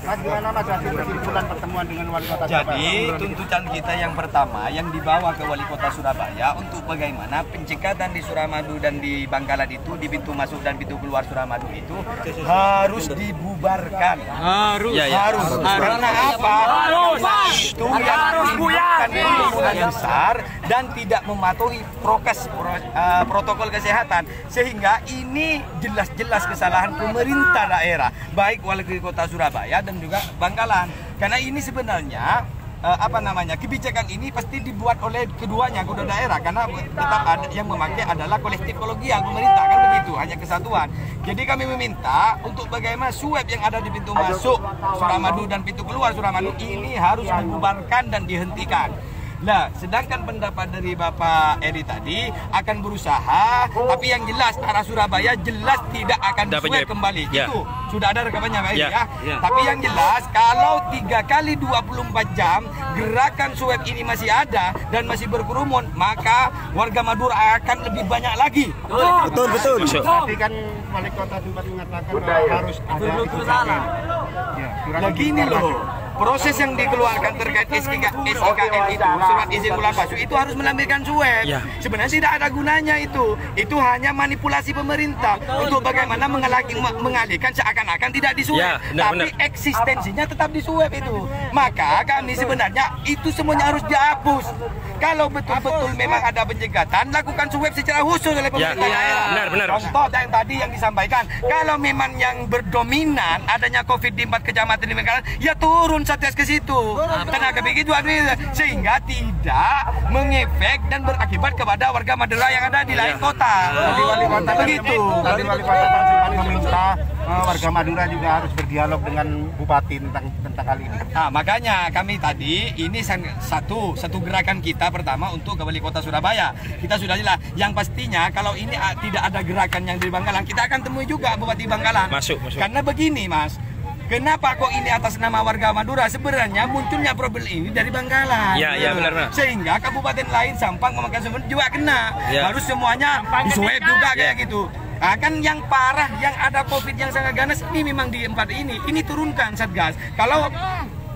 Bagaimana Mas hasil kesimpulan pertemuan dengan Wali Kota Surabaya? Jadi tuntutan kita yang pertama yang dibawa ke Wali Kota Surabaya untuk bagaimana pencekatan di Suramadu dan di Bangkalan itu, di pintu masuk dan pintu keluar Suramadu itu harus dibubarkan. Harus. Karena apa? Itu yang menimbulkan kerumunan besar dan tidak mematuhi prokes protokol kesehatan, sehingga ini jelas-jelas kesalahan pemerintah daerah, baik Wali Kota Surabaya dan juga Bangkalan. Karena ini sebenarnya kebijakan ini pasti dibuat oleh keduanya, kedua daerah, karena tetap ada yang memakai adalah kolektif kolegial pemerintah, kan begitu, hanya kesatuan. Jadi kami meminta untuk bagaimana swab yang ada di pintu masuk Suramadu dan pintu keluar Suramadu ini harus dibubarkan dan dihentikan. Nah, sedangkan pendapat dari Bapak Eri tadi akan berusaha, tapi yang jelas arah Surabaya jelas tidak akan swab kembali. Ya. Itu sudah ada rekamannya Pak Eri ya. Tapi yang jelas kalau 3 kali 24 jam gerakan swab ini masih ada dan masih berkerumun, maka warga Madura akan lebih banyak lagi. Betul. Tadi kan Wali Kota sempat mengatakan harus ada Nah gini loh, proses yang dikeluarkan terkait SKKN itu, surat izin bulan masuk itu harus menampilkan swab. Sebenarnya tidak ada gunanya itu hanya manipulasi pemerintah untuk bagaimana mengalihkan seakan-akan tidak diswab, tapi eksistensinya tetap diswab itu. Maka kami sebenarnya itu semuanya harus dihapus. Kalau betul-betul memang ada pencegatan, lakukan swab secara khusus oleh pemerintah. Benar. Contoh yang tadi yang disampaikan, kalau memang yang berdominan adanya COVID di 4 kecamatan di Bangkalan, ya turun Satgas ke situ. Tenaga begitu sehingga tidak mengefek dan berakibat kepada warga Madura yang ada di lain kota. Tadi Wali Kota begitu. Tadi Wali Kota meminta warga Madura juga harus berdialog dengan Bupati tentang hal ini. Nah, makanya kami tadi ini satu gerakan kita pertama untuk ke Wali Kota Surabaya. Kita sudah jelas. Yang pastinya kalau ini tidak ada gerakan yang dari Bangkalan, kita akan temui juga Bupati Bangkalan. Masuk. Karena begini Mas, kenapa kok ini atas nama warga Madura? Sebenarnya munculnya problem ini dari Bangkalan. Iya benar. Sehingga kabupaten lain Sampang, Pamekasan juga kena. Harus semuanya diswab juga kayak gitu. Nah, kan yang parah, yang ada COVID yang sangat ganas ini memang di 4 ini turunkan Satgas. Kalau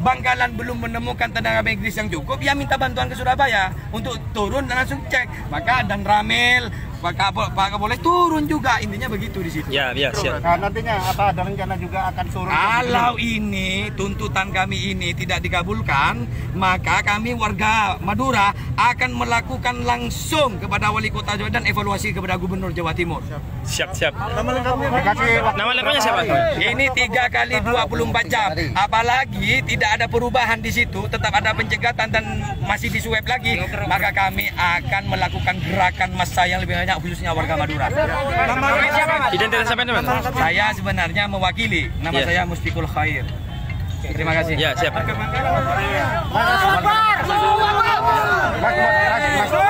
Bangkalan belum menemukan tenaga medis yang cukup, ya minta bantuan ke Surabaya untuk turun dan langsung cek. Maka dan Ramil, Pak boleh turun juga, intinya begitu di situ. Siap. Nah, nantinya apa ada rencana juga akan turun? Kalau ini tuntutan kami ini tidak dikabulkan, maka kami warga Madura akan melakukan langsung kepada Wali Kota Jawa dan evaluasi kepada Gubernur Jawa Timur. Siap. Nama lengkapnya siapa? Ini 3 kali 24 jam. Apalagi tidak ada perubahan di situ, tetap ada pencegatan dan masih diswab lagi, maka kami akan melakukan gerakan massa yang lebih banyak, khususnya warga Madura. Identitas siapa teman? Saya sebenarnya mewakili. Nama saya Mustiqul Khair. Terima kasih. Ya, siap.